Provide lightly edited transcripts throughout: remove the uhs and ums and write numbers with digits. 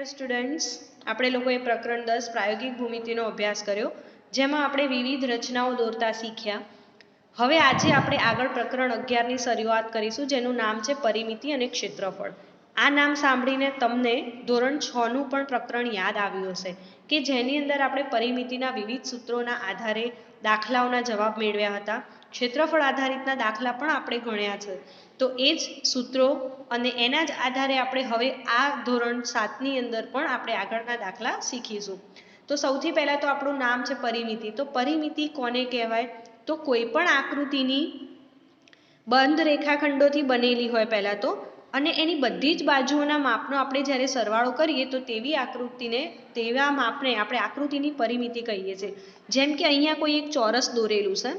Dear students, આપણે લોકોએ પ્રકરણ 10 પ્રાયોગિક ભૂમિતિનો અભ્યાસ કર્યો, જેમાં આપણે વિવિધ રચનાઓ દોરતા શીખ્યા. હવે આજે આપણે આગળ પ્રકરણ 11ની શરૂઆત કરીશું, જેનું નામ છે પરિમિતિ અને ક્ષેત્રફળ. આ નામ સાંભળીને તમને ધોરણ 6નું પણ પ્રકરણ યાદ આવ્યું હશે, કે જેની અંદર આપણે પરિમિતિના વિવિધ સૂત્રોના આધારે દાખલાઓના જવાબ મેળવ્યા હતા. ક્ષેત્રફળ આધારિતના દાખલા પણ આપણે ગણ્યા છે. તો એ જ સૂત્રો અને એના જ આધારે આપણે હવે આ ધોરણ 7ની અંદર પણ આપણે આગળના દાખલા શીખીશું. તો સૌથી પહેલાં તો આપણું નામ છે પરિમિતિ. તો પરિમિતિ કોને કહેવાય? તો કોઈ પણ આકૃતિની બંધ રેખાખંડોથી બનેલી હોય પહેલાં તો, અને એની બધી જ બાજુઓના માપનો આપણે જ્યારે સરવાળો કરીએ તો તેવી આકૃતિને, તેવા માપને આપણે આકૃતિની પરિમિતિ કહીએ છીએ. જેમ કે અહીંયા કોઈ એક ચોરસ દોરેલું છે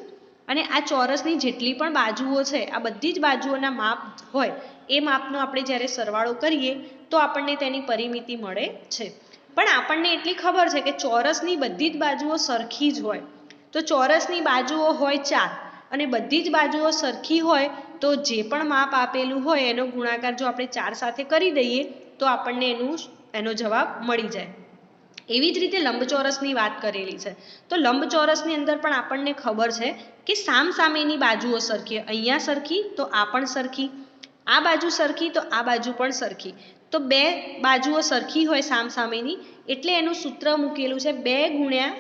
અને આ ચોરસની જેટલી પણ બાજુઓ છે, આ બધી જ બાજુઓના માપ હોય, એ માપનો આપણે જ્યારે સરવાળો કરીએ તો આપણને તેની પરિમિતિ મળે છે. પણ આપણને એટલી ખબર છે કે ચોરસની બધી જ બાજુઓ સરખી જ હોય. તો ચોરસની બાજુઓ હોય 4 અને બધી જ બાજુઓ સરખી હોય તો જે પણ માપ આપેલું હોય એનો ગુણાકાર જો આપણે 4 સાથે કરી દઈએ તો આપણને એનો જવાબ મળી જાય. એવી જ રીતે લંબચોરસની વાત કરેલી છે. તો લંબચોરસની અંદર પણ આપણને ખબર છે કે સામસામેની બાજુઓ સરખી, અહીંયા સરખી તો આ પણ સરખી, આ બાજુ સરખી તો આ બાજુ પણ સરખી. તો બે બાજુઓ સરખી હોય સામસામેની, એટલે એનું સૂત્ર મૂકેલું છે 2 ગુણ્યા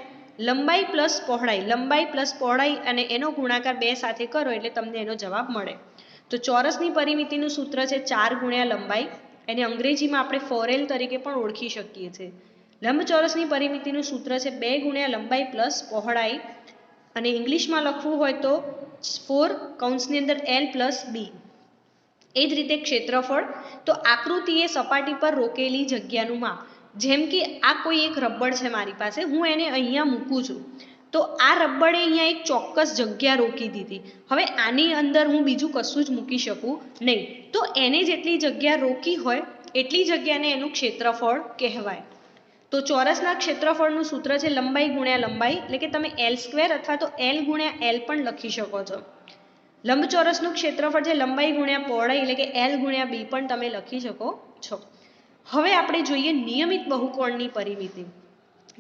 લંબાઈ પ્લસ પહોળાઈ. લંબાઈ પ્લસ પહોળાઈ અને એનો ગુણાકાર 2 સાથે કરો એટલે તમને એનો જવાબ મળે. તો ચોરસની પરિમિતિનું સૂત્ર છે 4 ગુણ્યા લંબાઈ. એને અંગ્રેજીમાં આપણે 4L તરીકે પણ ઓળખી શકીએ છીએ. લંબચોરસની પરિમિતિનું સૂત્ર છે 2 ગુણ્યા લંબાઈ પ્લસ પહોળાઈ, અને ઇંગ્લિશમાં લખવું હોય તો 4 કૌંસની અંદર L પ્લસ B. એ જ રીતે ક્ષેત્રફળ, તો આકૃતિએ સપાટી પર રોકેલી જગ્યાનું માપ. જેમ કે આ કોઈ એક રબડ છે મારી પાસે, હું એને અહીંયા મૂકું છું, તો આ રબડે અહીંયા એક ચોક્કસ જગ્યા રોકી દીધી. હવે આની અંદર હું બીજું કશું જ મૂકી શકું નહીં. તો એને જેટલી જગ્યા રોકી હોય એટલી જગ્યાને એનું ક્ષેત્રફળ કહેવાય. તો ચોરસના ક્ષેત્રફળનું સૂત્ર છે લંબાઈ ગુણ્યા લંબાઈ, એટલે કે તમે L² અથવા તો L ગુણ્યા L પણ લખી શકો છો. લંબચોરસનું ક્ષેત્રફળ છે લંબાઈ ગુણ્યા પહોળાઈ, એટલે કે L ગુણ્યા B પણ તમે લખી શકો છો. હવે આપણે જોઈએ નિયમિત બહુકોણની પરિમિતિ.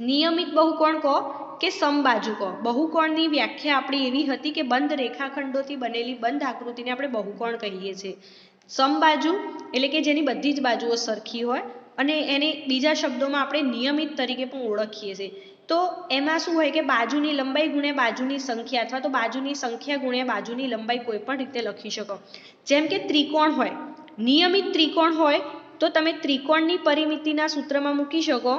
નિયમિત બહુકોણ કહો કે સમબાજુ કહો, બહુકોણની વ્યાખ્યા આપણી એવી હતી કે બંધ રેખાખંડોથી બનેલી બંધ આકૃતિને આપણે બહુકોણ કહીએ છીએ. સમબાજુ એટલે કે જેની બધી જ બાજુઓ સરખી હોય, અને એને બીજા શબ્દોમાં આપણે નિયમિત તરીકે પણ ઓળખીએ છીએ. તો એમાં શું હોય કે બાજુની લંબાઈ ગુણ્યા બાજુની સંખ્યા, અથવા તો બાજુની સંખ્યા ગુણ્યા બાજુની લંબાઈ કોઈ પણ રીતે લખી શકો. જેમ કે ત્રિકોણ હોય, નિયમિત ત્રિકોણ હોય તો તમે ત્રિકોણની પરિમિતિના સૂત્રમાં મૂકી શકો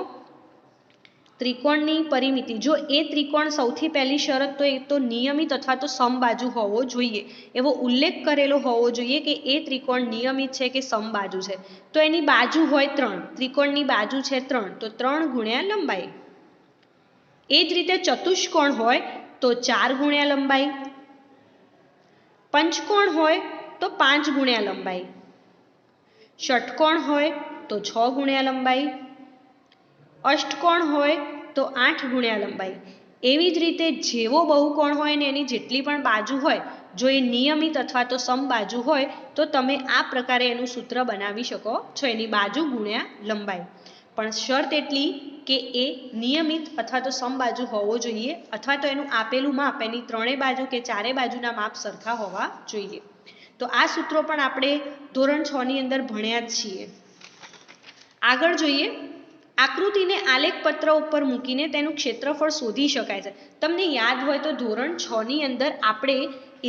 ત્રિકોણની પરિમિતિ. જો એ ત્રિકોણ સૌથી પહેલી શરત તો એ તો નિયમિત અથવા તો સમબાજુ હોવો જોઈએ, એવો ઉલ્લેખ કરેલો હોવો જોઈએ કે એ ત્રિકોણ નિયમિત છે કે સમબાજુ છે. તો એની બાજુ હોય 3, ત્રિકોણની બાજુ છે 3, તો 3 ગુણ્યા લંબાઈ. એ જ રીતે ચતુષ્કોણ હોય તો 4 ગુણ્યા લંબાઈ, પંચકોણ હોય તો 5 ગુણ્યા લંબાઈ, ષટકોણ હોય તો 6 ગુણ્યા લંબાઈ, અષ્ટકોણ હોય તો 8 ગુણ્યા લંબાઈ. એવી જ રીતે જેવો બહુકોણ હોય ને એની જેટલી પણ બાજુ હોય, જો એ નિયમિત અથવા તો સમબાજુ હોય તો તમે આ પ્રકારે એનું સૂત્ર બનાવી શકો છો, એની બાજુ ગુણ્યા લંબાઈ. પણ શરત એટલી કે એ નિયમિત અથવા તો સમબાજુ હોવો જોઈએ, અથવા તો એનું આપેલું માપ, એની 3 બાજુ કે 4 બાજુના માપ સરખા હોવા જોઈએ. તો આ સૂત્રો પણ આપણે ધોરણ 6ની અંદર ભણ્યા જ છીએ. આગળ જોઈએ, આકૃતિને આલેખપત્ર ઉપર મૂકીને તેનું ક્ષેત્રફળ શોધી શકાય છે. તમને યાદ હોય તો ધોરણ 6ની અંદર આપણે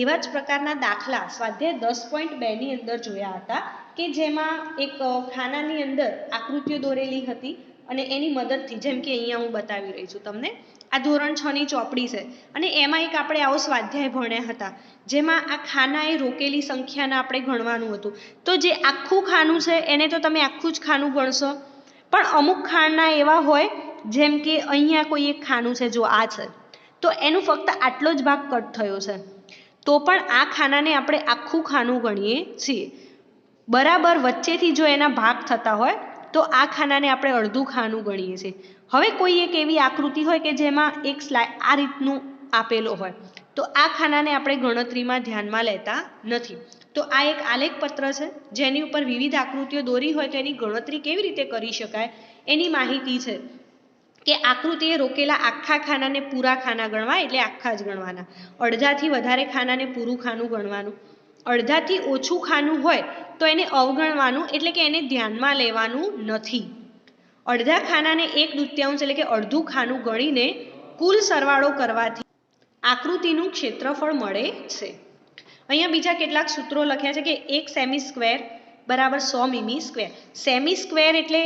એવા જ પ્રકારના દાખલા સ્વાધ્યાય 10.2ની અંદર જોયા હતા, કે જેમાં એક ખાનાની અંદર આકૃતિઓ દોરેલી હતી અને એની મદદથી, જેમ કે અહીંયા હું બતાવી રહી છું તમને, આ ધોરણ 6ની ચોપડી છે અને એમાં એક આપણે આવો સ્વાધ્યાય ભણ્યા હતા, જેમાં આ ખાનાએ રોકેલી સંખ્યાને આપણે ગણવાનું હતું. તો જે આખું ખાનું છે એને તો તમે આખું જ ખાનું ગણશો, પણ અમુક ખાના એવા હોય, જેમ કે અહીંયા કોઈ એક ખાનું છે, જો આ છે, તો એનું ફક્ત આટલો જ ભાગ કટ થયો છે, તો પણ આ ખાનાને આપણે આખું ખાનું ગણીએ છીએ. બરાબર વચ્ચેથી જો એના ભાગ થતા હોય તો આ ખાનાને આપણે અડધું ખાનું ગણીએ છીએ. હવે કોઈ એક એવી આકૃતિ હોય કે જેમાં એક આ રીતનું આપેલો હોય, તો આ ખાનાને આપણે ગણતરીમાં ધ્યાનમાં લેતા નથી. તો આ એક આલેખ પત્ર છે જેની ઉપર વિવિધ આકૃતિઓ દોરી હોય તો એની ગણતરી કેવી રીતે કરી શકાય એની માહિતી છે કે આકૃતિએ રોકેલા આખા ખાનાને પૂરા ખાના ગણવા, એટલે આખા જ ગણવાના. અડધાથી વધારે ખાનાને પૂરું ખાનું ગણવાનું. અડધાથી ઓછું ખાનું હોય તો એને અવગણવાનું, એટલે કે એને ધ્યાનમાં લેવાનું નથી. અડધા ખાનાને 1/2 એટલે કે અડધું ખાનું ગણીને કુલ સરવાળો કરવાથી આકૃતિનું ક્ષેત્રફળ મળે છે. અહીંયા બીજા કેટલાક સૂત્રો લખ્યા છે કે 1 સેમી સ્ક્વેર બરાબર 100 મીમી સ્ક્વેર. સેમી સ્ક્વેર એટલે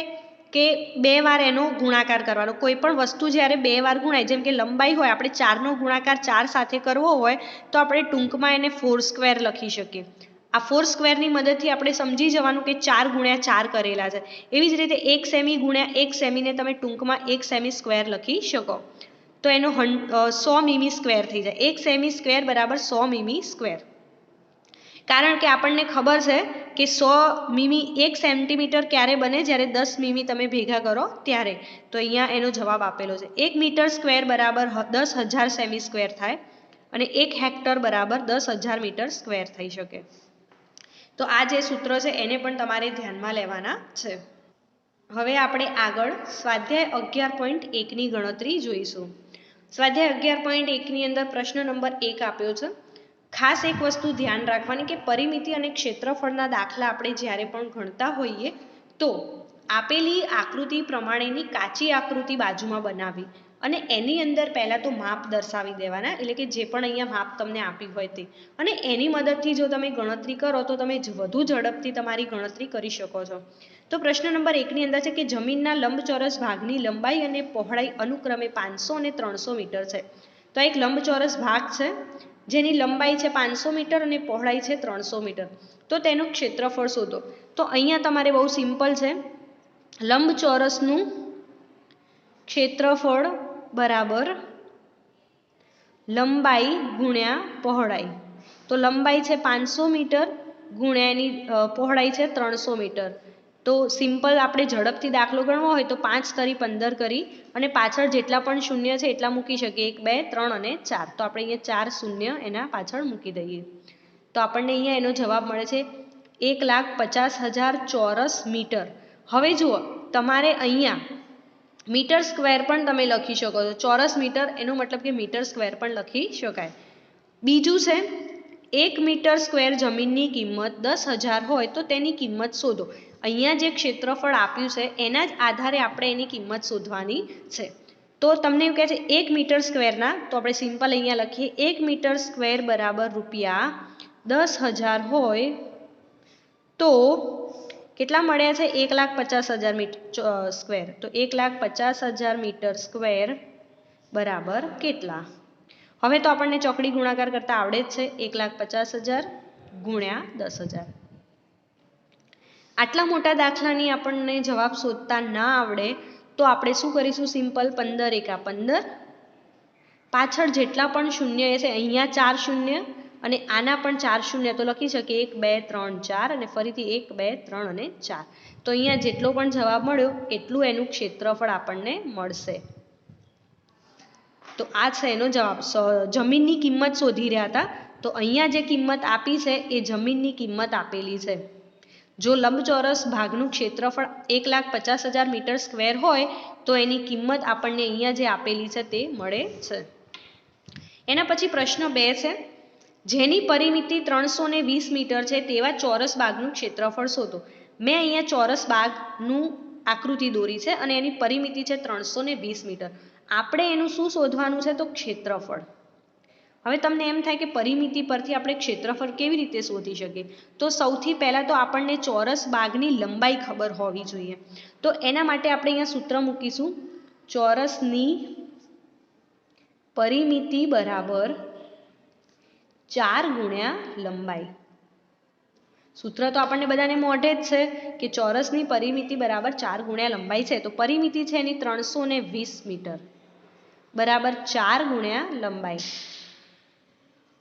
કે 2 વાર એનો ગુણાકાર કરવાનો. કોઈ પણ વસ્તુ જ્યારે 2 વાર ગુણાય, જેમ કે લંબાઈ હોય, આપણે 4નો ગુણાકાર 4 સાથે કરવો હોય તો આપણે ટૂંકમાં એને 4 સ્ક્વેર લખી શકીએ. આ 4 સ્ક્વેરની મદદથી આપણે સમજી જવાનું કે 4 ગુણ્યા 4 કરેલા છે. એવી જ રીતે 1 સેમી ગુણ્યા 1 સેમીને તમે ટૂંકમાં 1 સેમી સ્ક્વેર લખી શકો. તો એનો 100 મીમી સ્ક્વેર થઈ જાય. 1 સેમી સ્ક્વેર બરાબર 100 મીમી સ્ક્વેર. કારણ કે આપણને ખબર છે કે 100 મીમી 1 સેન્ટીમીટર ક્યારે બને, જ્યારે 10 મીમી તમે ભેગા કરો ત્યારે. તો અહીંયા એનો જવાબ આપેલો છે. 1 મીટર સ્ક્વેર બરાબર 10,000 સેમી સ્ક્વેર થાય અને 1 હેક્ટર બરાબર 10,000 મીટર સ્ક્વેર થઈ શકે. તો આ જે સૂત્ર છે એને પણ તમારે ધ્યાનમાં લેવાના છે. હવે આપણે આગળ સ્વાધ્યાય 11.1ની ગણતરી જોઈશું. સ્વાધ્યાય 11.1ની અંદર પ્રશ્ન નંબર 1 આપ્યો છે. ખાસ એક વસ્તુ ધ્યાન રાખવાની કે પરિમિતિ અને ક્ષેત્રફળના દાખલા આપણે જ્યારે પણ ગણતા હોઈએ તો આપેલી આકૃતિ પ્રમાણેની કાચી આકૃતિ બાજુમાં બનાવી અને એની અંદર પહેલાં તો માપ દર્શાવી દેવાના, એટલે કે જે પણ અહીંયા માપ તમને આપી હોય તે, અને એની મદદથી જો તમે ગણતરી કરો તો તમે વધુ ઝડપથી તમારી ગણતરી કરી શકો છો. તો પ્રશ્ન નંબર 1ની અંદર છે કે જમીનના લંબચોરસ ભાગની લંબાઈ અને પહોળાઈ અનુક્રમે 500 અને 300 મીટર છે. તો એક લંબચોરસ ભાગ છે જેની લંબાઈ છે 500 મીટર અને પહોળાઈ છે 300 મીટર. તો તેનું ક્ષેત્રફળ શોધો. તો અહીંયા તમારે બહુ સિમ્પલ છે. લંબચોરસનું ક્ષેત્રફળ બરાબર લંબાઈ ગુણ્યા પહોળાઈ. તો લંબાઈ છે 500 મીટર ગુણ્યા એની પહોળાઈ છે 300 મીટર. તો સિમ્પલ આપણે ઝડપથી દાખલો ગણવો હોય તો 5 તરી 15 કરી અને પાછળ જેટલા પણ શૂન્ય છે એટલા મૂકી શકીએ. 1 2 3 અને 4. તો આપણે અહીંયા 4 શૂન્ય એના પાછળ મૂકી દઈએ તો આપણને અહીંયા એનો જવાબ મળે છે 1,50,000 ચોરસ મીટર. હવે જુઓ, તમારે અહીંયા મીટર સ્ક્વેર પણ તમે લખી શકો છો. ચોરસ મીટર એનો મતલબ કે મીટર સ્ક્વેર પણ લખી શકાય. બીજું છે 1 મીટર સ્ક્વેર જમીનની કિંમત 10,000 હોય તો તેની કિંમત શોધો. અહીંયા જે ક્ષેત્રફળ આપ્યું છે એના જ આધારે આપણે એની કિંમત શોધવાની છે. તો તમને એવું કહે છે 1 મીટર સ્ક્વેરના, તો આપણે સિમ્પલ અહીંયા લખીએ 1 મીટર સ્ક્વેર બરાબર રૂપિયા 10,000 હોય તો કેટલા મળ્યા છે? 1,50,000 મીટર સ્ક્વેર. તો 1,50,000 મીટર સ્ક્વેર બરાબર કેટલા? હવે તો આપણને ચોકડી ગુણાકાર કરતા આવડે જ છે. 1,50,000 ગુણ્યા 10,000. આટલા મોટા દાખલાની આપણને જવાબ શોધતા ના આવડે તો આપણે શું કરીશું? સિમ્પલ 15 એકા 15, પાછળ જેટલા પણ શૂન્ય છે, અહીંયા 4 શૂન્ય અને આના પણ 4 શૂન્ય, તો લખી શકીએ 1 2 3 4 અને ફરીથી 1 2 3 અને 4. તો અહીંયા જેટલો પણ જવાબ મળ્યો એટલું એનું ક્ષેત્રફળ આપણને મળશે. તો આ છે એનો જવાબ. જમીનની કિંમત શોધી રહ્યા હતા તો અહીંયા જે કિંમત આપી છે એ જમીનની કિંમત આપેલી છે. જો લંબચોરસ ભાગનું ક્ષેત્રફળ 1,50,000 મીટર સ્ક્વેર હોય તો એની કિંમત આપણને અહીંયા જે આપેલી છે તે મળે છે. એના પછી પ્રશ્ન 2 છે. જેની પરિમિતિ 320 મીટર છે તેવા ચોરસ બાગનું ક્ષેત્રફળ શોધો. મેં અહીંયા ચોરસ બાગનું આકૃતિ દોરી છે અને એની પરિમિતિ છે 320 મીટર. આપણે એનું શું શોધવાનું છે? તો ક્ષેત્રફળ. હવે તમને એમ થાય કે પરિમિતિ પરથી આપણે ક્ષેત્રફળ કેવી રીતે શોધી શકીએ? તો સૌથી પહેલાં તો આપણને ચોરસ બાગની લંબાઈ ખબર હોવી જોઈએ. તો એના માટે આપણે અહીંયા સૂત્ર મૂકીશું. ચોરસની પરિમિતિ બરાબર 4 ગુણ્યા લંબાઈ. સૂત્ર તો આપણને બધાને મોઢે જ છે કે ચોરસની પરિમિતિ બરાબર 4 ગુણ્યા લંબાઈ છે. તો પરિમિતિ છે એની 320 મીટર બરાબર 4 ગુણ્યા લંબાઈ.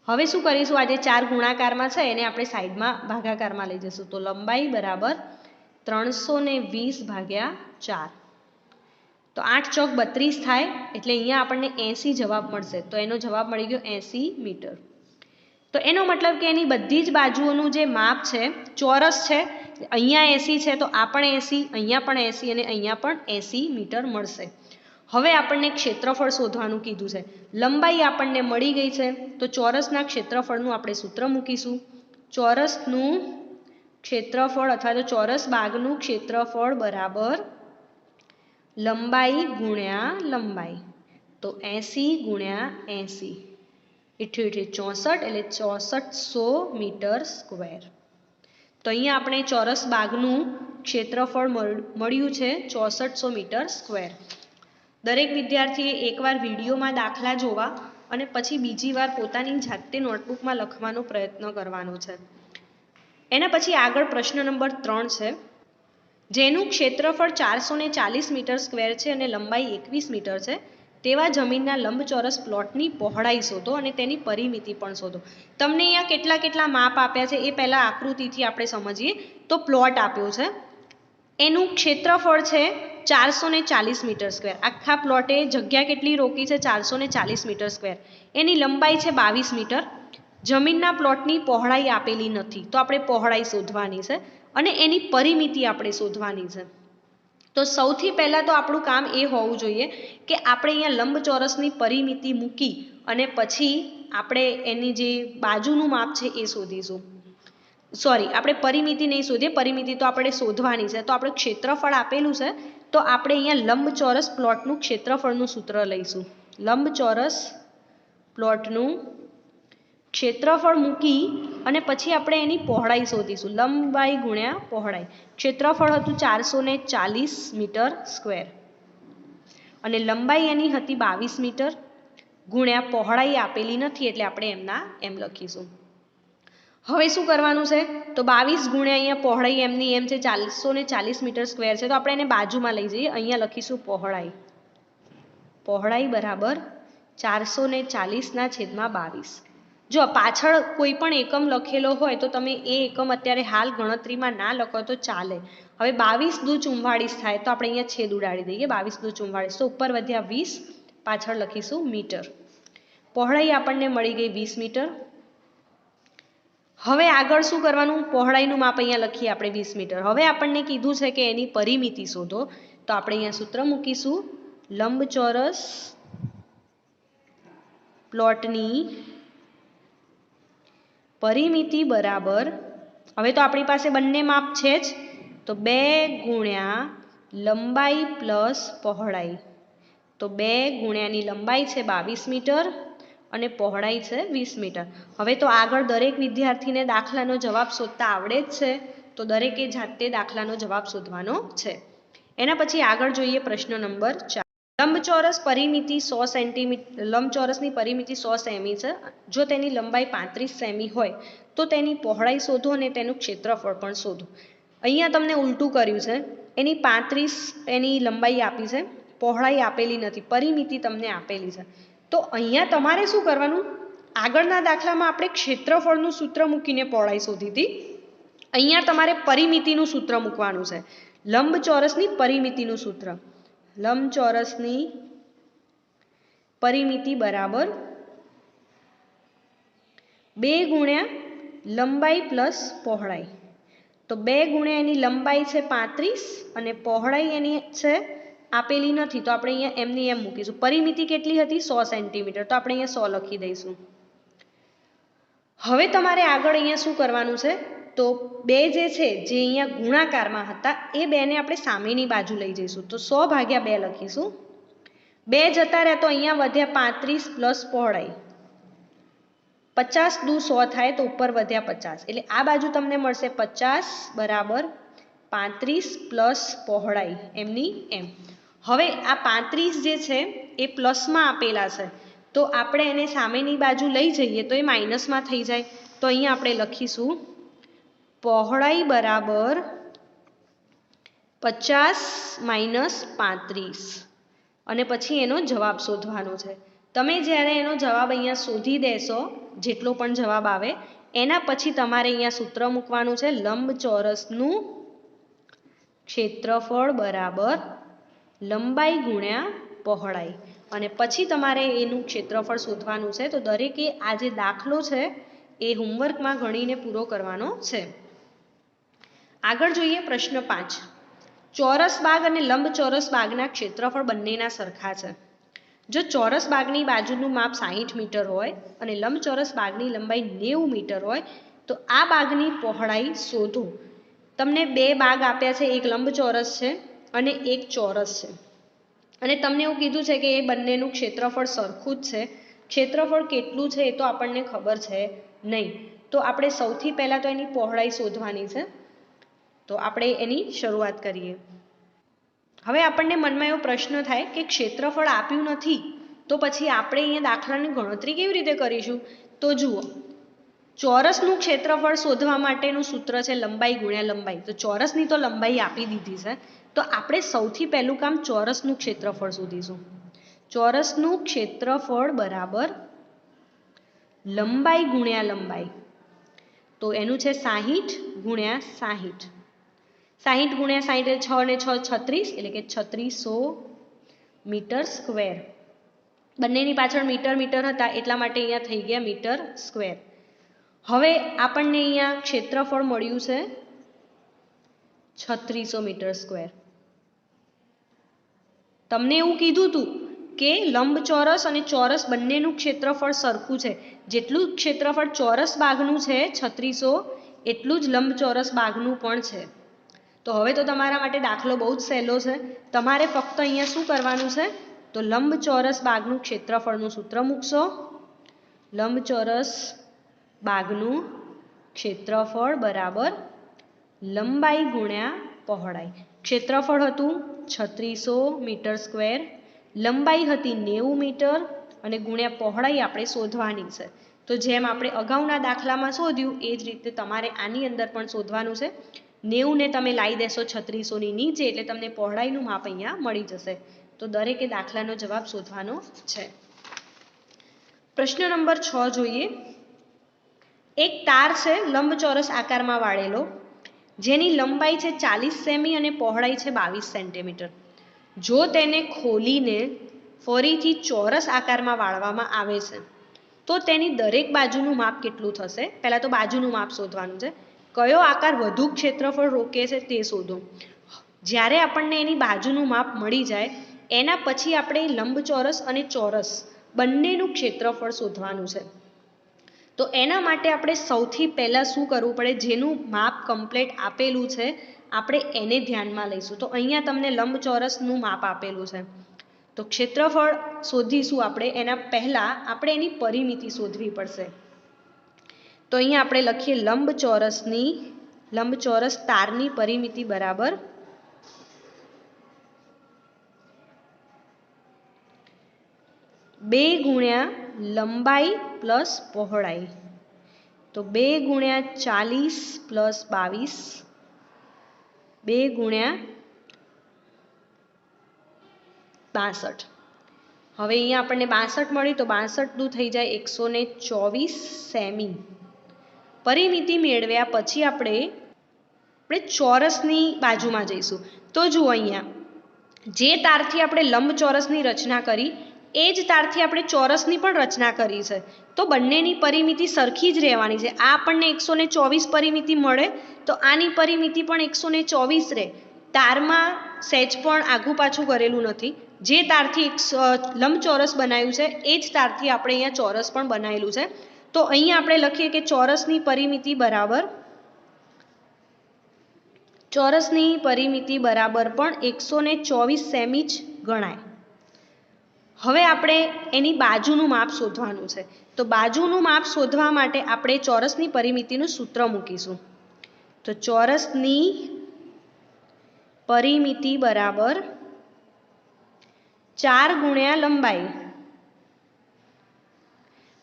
હવે શું કરીશું? આ જે 4 ગુણાકારમાં છે એને આપણે સાઈડમાં ભાગાકારમાં લઈ જઈશું. તો લંબાઈ બરાબર 320 ભાગ્યા 4. તો 8 ચોક 32 થાય એટલે અહીંયા આપણને 80 જવાબ મળશે. તો એનો જવાબ મળી ગયો 80 મીટર. તો એનો મતલબ કે એની બધી જ બાજુઓનું જે માપ છે ચોરસ છે, અહીંયા 80 છે તો આ પણ 80, અહીંયા પણ 80 અને અહીંયા પણ 80 મીટર મળશે. હવે આપણને ક્ષેત્રફળ શોધવાનું કીધું છે. લંબાઈ આપણને મળી ગઈ છે તો ચોરસના ક્ષેત્રફળનું આપણે સૂત્ર મૂકીશું. ચોરસનું ક્ષેત્રફળ અથવા તો ચોરસ બાગનું ક્ષેત્રફળ બરાબર લંબાઈ ગુણ્યા લંબાઈ. તો 80 ગુણ્યા 80 64 એટલે 6400 મીટર સ્ક્વેર. તો અહીંયા આપણે ચોરસ બાગનું ક્ષેત્રફળ મળ્યું છે 6400 મીટર સ્ક્વેર. દરેક વિદ્યાર્થીએ એકવાર વિડીયોમાં દાખલા જોવા અને પછી બીજી વાર પોતાની જાતે નોટબુકમાં લખવાનો પ્રયત્ન કરવાનો છે. એના પછી આગળ પ્રશ્ન નંબર 3 છે, જેનું ક્ષેત્રફળ 440 મીટર સ્ક્વેર છે અને લંબાઈ 21 મીટર છે તેવા જમીનના લંબચોરસ પ્લોટની પહોળાઈ શોધો અને તેની પરિમિતિ પણ શોધો. તમને અહીંયા કેટલા કેટલા માપ આપ્યા છે એ પહેલા આકૃતિથી આપણે સમજીએ. તો પ્લોટ આપ્યો છે, એનું ક્ષેત્રફળ છે 440 મીટર સ્ક્વેર. આખા પ્લોટે જગ્યા કેટલી રોકી છે 440 મીટર સ્ક્વેર. એની લંબાઈ છે 22 મીટર. જમીનના પ્લોટની પહોળાઈ આપેલી નથી તો આપણે પહોળાઈ શોધવાની છે અને એની પરિમિતિ આપણે શોધવાની છે. તો સૌથી પહેલાં તો આપણું કામ એ હોવું જોઈએ કે આપણે અહીંયા લંબચોરસની પરિમિતિ મૂકી અને પછી આપણે એની જે બાજુનું માપ છે એ શોધીશું. આપણે પરિમિતિ નહીં શોધીએ, પરિમિતિ તો આપણે શોધવાની છે. તો આપણે ક્ષેત્રફળ આપેલું છે તો આપણે અહીંયા લંબચોરસ પ્લોટનું ક્ષેત્રફળનું સૂત્ર લઈશું. લંબચોરસ પ્લોટનું ક્ષેત્રફળ મૂકી અને પછી આપણે એની પહોળાઈ શોધીશું. લંબાઈ ગુણ્યા પહોળાઈ. ક્ષેત્રફળ હતું 440 મીટર સ્ક્વેર અને લંબાઈ એની હતી 22 મીટર ગુણ્યા પહોળાઈ આપેલી નથી એટલે આપણે એમના એમ લખીશું. હવે શું કરવાનું છે તો 22 ગુણ્યા અહીંયા પહોળાઈ એમની એમ છે 440 મીટર સ્ક્વેર છે તો આપણે એને બાજુમાં લઈ જઈએ. અહીંયા લખીશું પહોળાઈ. પહોળાઈ બરાબર 440/22. જો પાછળ કોઈ પણ એકમ લખેલો હોય તો તમે એ એકમ અત્યારે હાલ ગણતરીમાં ના લખો તો ચાલે. હવે 22 દુ 44 થાય તો આપણે અહીંયા છેદ ઉડાડી દઈએ. 22 દુ 44 તો ઉપર વધ્યા 20, પાછળ લખીશું મીટર. પહોળાઈ આપણને મળી ગઈ 20 મીટર. હવે આગળ શું કરવાનું, પહોળાઈનું માપ અહીંયા લખીએ આપણે 20 મીટર. હવે આપણને કીધું છે કે એની પરિમિતિ શોધો તો આપણે અહીંયા સૂત્ર મૂકીશું. લંબચોરસ પ્લોટની પરિમિતિ બરાબર, હવે તો આપણી પાસે બંને માપ છે જ, તો 2 ગુણ્યા લંબાઈ પ્લસ પહોળાઈ. તો 2 ગુણ્યાની લંબાઈ છે 22 મીટર અને પહોળાઈ છે 20 મીટર. હવે તો આગળ દરેક વિદ્યાર્થીને દાખલાનો જવાબ શોધતા આવડે જ છે તો દરેકે જાતે દાખલાનો જવાબ શોધવાનો છે. એના પછી આગળ જોઈએ પ્રશ્ન નંબર 4. લંબચોરસ પરિમિતિ 100 સેન્ટીમીટર, લંબચોરસની પરિમિતિ 100 સેમી છે. જો તેની લંબાઈ 35 સેમી હોય તો તેની પહોળાઈ શોધો અને તેનું ક્ષેત્રફળ પણ શોધો. અહીંયા તમને ઉલટું કર્યું છે. એની 35 એની લંબાઈ આપી છે, પહોળાઈ આપેલી નથી, પરિમિતિ તમને આપેલી છે. તો અહીંયા તમારે શું કરવાનું, આગળના દાખલામાં આપણે ક્ષેત્રફળનું સૂત્ર મૂકીને પહોળાઈ શોધી હતી. અહીંયા તમારે પરિમિતિનું સૂત્ર મૂકવાનું છે. લંબચોરસની પરિમિતિનું સૂત્ર. લંબચોરસની પરિમિતિ બરાબર 2 ગુણ્યા લંબાઈ પ્લસ પહોળાઈ. તો 2 ગુણ્યા એની લંબાઈ છે 35 અને પહોળાઈ એની છે આપેલી નથી તો આપણે અહીંયા એમની એમ મૂકીશું. પરિમિતિ કેટલી હતી 100 સેન્ટીમીટર તો આપણે અહીંયા 100 લખી દઈશું. હવે તમારે આગળ અહીંયા શું કરવાનું છે તો 2 જે છે જે અહીંયા ગુણાકારમાં હતા એ 2ને આપણે સામેની બાજુ લઈ જઈશું. તો 100/2 લખીશું. 2 જતા રહ્યા તો અહીંયા વધ્યા 35 પ્લસ પહોળાઈ. 50 દુ 100 થાય તો ઉપર વધ્યા 50 એટલે આ બાજુ તમને મળશે 50 બરાબર 35 પ્લસ પહોળાઈ એમની એમ. હવે આ 35 જે છે એ પ્લસમાં આપેલા છે તો આપણે એને સામેની બાજુ લઈ જઈએ તો એ માઇનસમાં થઈ જાય. તો અહીંયા આપણે લખીશું પહોળાઈ બરાબર 50 - 35 અને પછી એનો જવાબ શોધવાનો છે. તમે જ્યારે એનો જવાબ અહીંયા શોધી દેશો, જેટલો પણ જવાબ આવે એના પછી તમારે અહીંયા સૂત્ર મૂકવાનું છે. લંબચોરસનું ક્ષેત્રફળ બરાબર લંબાઈ ગુણ્યા પહોળાઈ, અને પછી તમારે એનું ક્ષેત્રફળ શોધવાનું છે. તો દરેકે આ જે દાખલો છે એ હોમવર્કમાં ગણીને પૂરો કરવાનો છે. આગળ જોઈએ પ્રશ્ન 5. ચોરસ બાગ અને લંબચોરસ બાગના ક્ષેત્રફળ બંનેના સરખા છે. જો ચોરસ બાગની બાજુનું માપ 60 મીટર હોય અને લંબચોરસ બાગની લંબાઈ 90 મીટર હોય તો આ બાગની પહોળાઈ શોધો. તમને બે બાગ આપ્યા છે, એક લંબચોરસ છે અને એક ચોરસ છે, અને તમને એવું કીધું છે કે એ બંનેનું ક્ષેત્રફળ સરખું જ છે. ક્ષેત્રફળ કેટલું છે એ તો આપણને ખબર છે નહીં, તો આપણે સૌથી પહેલાં તો એની પહોળાઈ શોધવાની છે. તો આપણે એની શરૂઆત કરીએ. હવે આપણને મનમાં એવો પ્રશ્ન થાય કે ક્ષેત્રફળ આપ્યું નથી તો પછી આપણે અહીંયા દાખલાની ગણતરી કેવી રીતે કરીશું? તો જુઓ, ચોરસનું ક્ષેત્રફળ શોધવા માટેનું સૂત્ર છે લંબાઈ ગુણ્યા લંબાઈ. તો ચોરસની તો લંબાઈ આપી દીધી છે, તો આપણે સૌથી પહેલું કામ ચોરસનું ક્ષેત્રફળ શોધીશું. ચોરસનું ક્ષેત્રફળ બરાબર લંબાઈ ગુણ્યા લંબાઈ. તો એનું છે 60 ગુણ્યા 60. 60 ગુણ્યા 60 6 ને 6 36, એટલે કે 3600 મીટર સ્ક્વેર. બંનેની પાછળ મીટર મીટર હતા એટલા માટે અહીંયા થઈ ગયા મીટર સ્ક્વેર. હવે આપણને અહીંયા ક્ષેત્રફળ મળ્યું છે 3600 મીટર સ્ક્વેર. તમને એવું કીધું હતું કે લંબચોરસ અને ચોરસ બંનેનું ક્ષેત્રફળ સરખું છે. જેટલું ક્ષેત્રફળ ચોરસ બાગનું છે 3600, એટલું જ લંબચોરસ બાગનું પણ છે. તો હવે તો તમારા માટે દાખલો બહુ જ સહેલો છે. તમારે ફક્ત અહીંયા શું કરવાનું છે? તો લંબચોરસ બાગનું ક્ષેત્રફળનું સૂત્ર મૂકશો. લંબચોરસ બાગનું ક્ષેત્રફળ બરાબર લંબાઈ ગુણ્યા પહોળાઈ. ક્ષેત્રફળ હતું 3600 મીટર સ્ક્વેર, લંબાઈ હતી 90 મીટર અને ગુણ્યા પહોળાઈ આપણે શોધવાની છે. તો જેમ આપણે અગાઉના દાખલામાં શોધ્યું એ જ રીતે તમારે આની અંદર પણ શોધવાનું છે. 90 ને તમે લાવી દેશો 3600ની નીચે એટલે તમને પહોળાઈનું માપ અહીંયા મળી જશે. તો દરેકે દાખલાનો જવાબ શોધવાનો છે. પ્રશ્ન નંબર 6 જોઈએ. એક તાર છે લંબચોરસ આકારમાં વાળેલો, જેની લંબાઈ છે 40 સેમી અને પહોળાઈ છે 22 સેન્ટીમીટર. જો તેને ખોલીને ફરીથી ચોરસ આકારમાં વાળવામાં આવે છે તો તેની દરેક બાજુનું માપ કેટલું થશે? પહેલાં તો બાજુનું માપ શોધવાનું છે. કયો આકાર વધુ ક્ષેત્રફળ રોકે છે તે શોધો. જ્યારે આપણને એની બાજુનું માપ મળી જાય એના પછી આપણે લંબચોરસ અને ચોરસ બંનેનું ક્ષેત્રફળ શોધવાનું છે. તો એના માટે આપણે સૌથી પહેલાં શું કરવું પડે? જેનું માપ કમ્પ્લીટ આપેલું છે આપણે એને ધ્યાનમાં લઈશું. તો અહીંયા તમને લંબચોરસનું માપ આપેલું છે, તો ક્ષેત્રફળ શોધીશું આપણે. એના પહેલાં આપણે એની પરિમિતિ શોધવી પડશે. તો અહીંયા આપણે લખીએ લંબચોરસ તારની પરિમિતિ બરાબર 2 ગુણ્યા લંબાઈ પ્લસ પહોળાઈ. તો 2 ગુણ્યા 40 પ્લસ 22, 2 ગુણ્યા 62. હવે અહીંયા આપણને 62 મળી, તો 62 થઈ જાય 124 સેમી. પરિમિતિ મેળવ્યા પછી આપણે ચોરસની બાજુમાં જઈશું. તો જુઓ, અહીંયા જે તારથી આપણે લંબચોરસની રચના કરી એ જ તારથી આપણે ચોરસની પણ રચના કરી છે. તો બંનેની પરિમિતિ સરખી જ રહેવાની છે. આ આપણને 124 પરિમિતિ મળે તો આની પરિમિતિ પણ 124 રહે. તારમાં સહેજ પણ આઘું પાછું કરેલું નથી. જે તારથી લંબચોરસ બનાવ્યું છે એ જ તારથી આપણે અહીંયા ચોરસ પણ બનાવેલું છે. તો અહીંયા આપણે લખીએ કે ચોરસની પરિમિતિ બરાબર પણ 124 સેમી જ ગણાય. હવે આપણે એની બાજુનું માપ શોધવાનું છે. તો બાજુનું માપ શોધવા માટે આપણે ચોરસની પરિમિતિનું સૂત્ર મૂકીશું. તો ચોરસની પરિમિતિ બરાબર 4 ગુણ્યા લંબાઈ.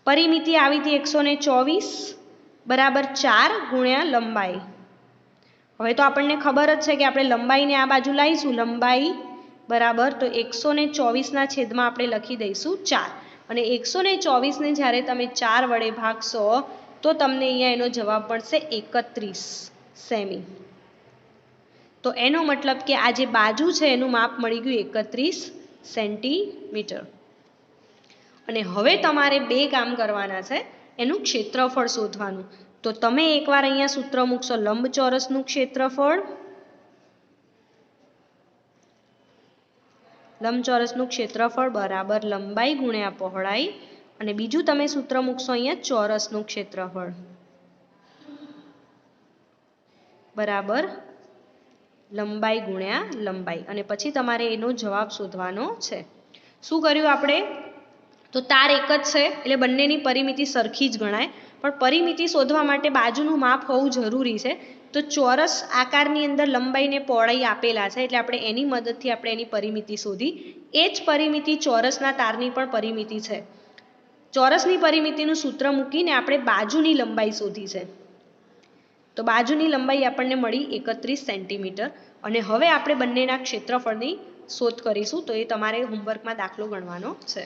પરિમિતિ આવી હતી 124 બરાબર 4 ગુણ્યા લંબાઈ. હવે તો આપણને ખબર જ છે કે આપણે લંબાઈને આ બાજુ લાવીશું. લંબાઈ બરાબર તો 124ના છેદમાં આપણે લખી દઈશું 4, અને 124ને જ્યારે તમે 4 વડે ભાગશો તો તમને અહીંયા એનો જવાબ મળશે 31 સેમી. તો એનો મતલબ કે આ જે બાજુ છે એનું માપ મળી ગયું 31 સેન્ટીમીટર. અને હવે તમારે બે કામ કરવાના છે, એનું ક્ષેત્રફળ શોધવાનું. તો તમે એકવાર અહીંયા સૂત્ર મૂકશો, લંબચોરસનું ક્ષેત્રફળ, લંબચોરસનું ક્ષેત્રફળ બરાબર લંબાઈ ગુણ્યા પહોળાઈ, અને બીજું તમે સૂત્ર મૂકશો અહીંયા ચોરસનું ક્ષેત્રફળ બરાબર લંબાઈ ગુણ્યા લંબાઈ, અને પછી તમારે એનો જવાબ શોધવાનો છે. શું કર્યું આપણે? તો તાર એક જ છે એટલે બંનેની પરિમિતિ સરખી જ ગણાય, પણ પરિમિતિ શોધવા માટે બાજુનું માપ હોવું જરૂરી છે. તો ચોરસ આકારની અંદર લંબાઈ ને પહોળાઈ આપેલા છે એટલે આપણે એની મદદથી આપણે એની પરિમિતિ શોધી. એ જ પરિમિતિ ચોરસના તારની પણ પરિમિતિ છે. ચોરસની પરિમિતિનું સૂત્ર મૂકીને આપણે બાજુની લંબાઈ શોધી છે. તો બાજુની લંબાઈ આપણને મળી 31 સેન્ટીમીટર. અને હવે આપણે બંનેના ક્ષેત્રફળની શોધ કરીશું. તો એ તમારે હોમવર્કમાં દાખલો ગણવાનો છે.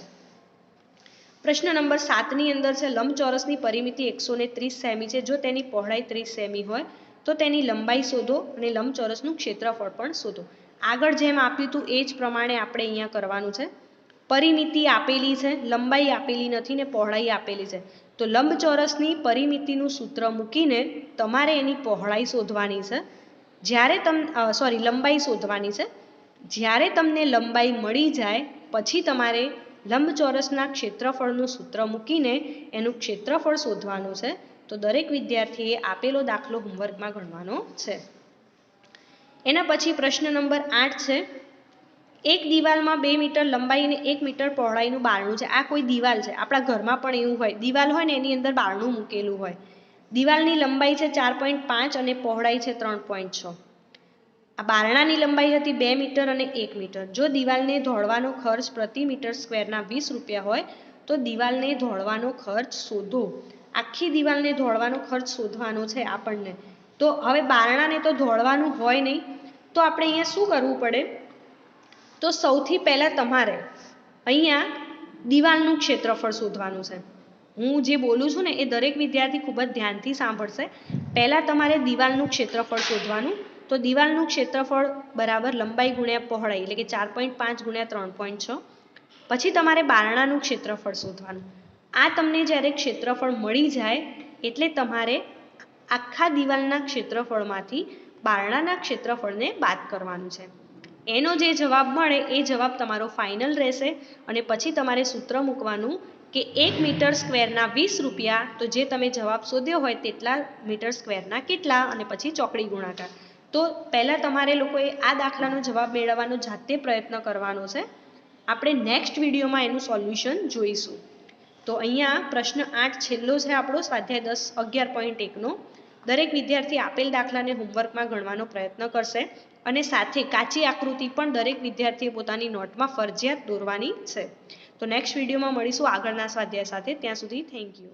પ્રશ્ન નંબર 7 ની અંદર છે, લંબચોરસની પરિમિતિ 130 સેમી છે. જો તેની પહોળાઈ 30 સેમી હોય તો તેની લંબાઈ શોધો અને લંબચોરસનું ક્ષેત્રફળ પણ શોધો. આગળ જેમ આપ્યું હતું એ જ પ્રમાણે આપણે અહીંયા કરવાનું છે. પરિમિતિ આપેલી છે, લંબાઈ આપેલી નથી ને પહોળાઈ આપેલી છે. તો લંબચોરસની પરિમિતિનું સૂત્ર મૂકીને તમારે એની પહોળાઈ શોધવાની છે. લંબાઈ શોધવાની છે. જ્યારે તમને લંબાઈ મળી જાય પછી તમારે લંબચોરસના ક્ષેત્રફળનું સૂત્ર મૂકીને એનું ક્ષેત્રફળ શોધવાનું છે. તો દરેક વિદ્યાર્થીએ આપેલો દાખલો હોમવર્કમાં ગણવાનો છે. એના પછી પ્રશ્ન નંબર 8 છે, એક દિવાલમાં 2 મીટર લંબાઈ અને 1 મીટર પહોળાઈનું બારણું છે. આ કોઈ દિવાલ છે, આપણા ઘરમાં પણ એવું હોય, દિવાલ હોય ને એની અંદર બારણું મૂકેલું હોય. દિવાલની લંબાઈ છે 4.5 અને પહોળાઈ છે 3.6. આ બારણાની લંબાઈ હતી 2 મીટર અને 1 મીટર. જો દિવાલને ધોળવાનો ખર્ચ પ્રતિ મીટર સ્ક્વેરના 20 રૂપિયા હોય તો દિવાલને ધોળવાનો ખર્ચ શોધો. આખી દિવાલને ધોળવાનો ખર્ચ શોધવાનો છે આપણને. તો હવે બારણાને તો ધોળવાનું હોય નહીં, તો આપણે અહીંયા શું કરવું પડે? તો સૌથી પહેલાં તમારે અહીંયા દિવાલનું ક્ષેત્રફળ શોધવાનું છે. હું જે બોલું છું ને એ દરેક વિદ્યાર્થી ખૂબ જ ધ્યાનથી સાંભળશે. પહેલાં તમારે દિવાલનું ક્ષેત્રફળ શોધવાનું. તો દિવાલનું ક્ષેત્રફળ બરાબર લંબાઈ ગુણ્યા પહોળાઈ એટલે કે 4.5 ગુણ્યા 3.6. પછી તમારે બારણાનું ક્ષેત્રફળ શોધવાનું. આ તમને જ્યારે ક્ષેત્રફળ મળી જાય એટલે તમારે આખા દિવાલના ક્ષેત્રફળમાંથી બારણાના ક્ષેત્રફળને બાદ કરવાનું છે. એનો જે જવાબ મળે એ જવાબ તમારો ફાઇનલ રહેશે. અને પછી તમારે સૂત્ર મૂકવાનું કે 1 મીટર સ્ક્વેરના 20 રૂપિયા, તો જે તમે જવાબ શોધ્યો હોય તેટલા મીટર સ્ક્વેરના કેટલા, અને પછી ચોકડી ગુણાકાર. તો પહેલાં તમારે લોકોએ આ દાખલાનો જવાબ મેળવવાનો જાતે પ્રયત્ન કરવાનો છે. આપણે નેક્સ્ટ વિડીયોમાં એનું સોલ્યુશન જોઈશું. તો અહીંયા પ્રશ્ન 8 છેલ્લો છે આપણો, સ્વાધ્યાય 11.1નો. દરેક વિદ્યાર્થી આપેલ દાખલાને હોમવર્કમાં ગણવાનો પ્રયત્ન કરશે, અને સાથે કાચી આકૃતિ પણ દરેક વિદ્યાર્થીએ પોતાની નોટમાં ફરજિયાત દોરવાની છે. તો નેક્સ્ટ વિડીયોમાં મળીશું આગળના સ્વાધ્યાય સાથે. ત્યાં સુધી થેન્ક યુ.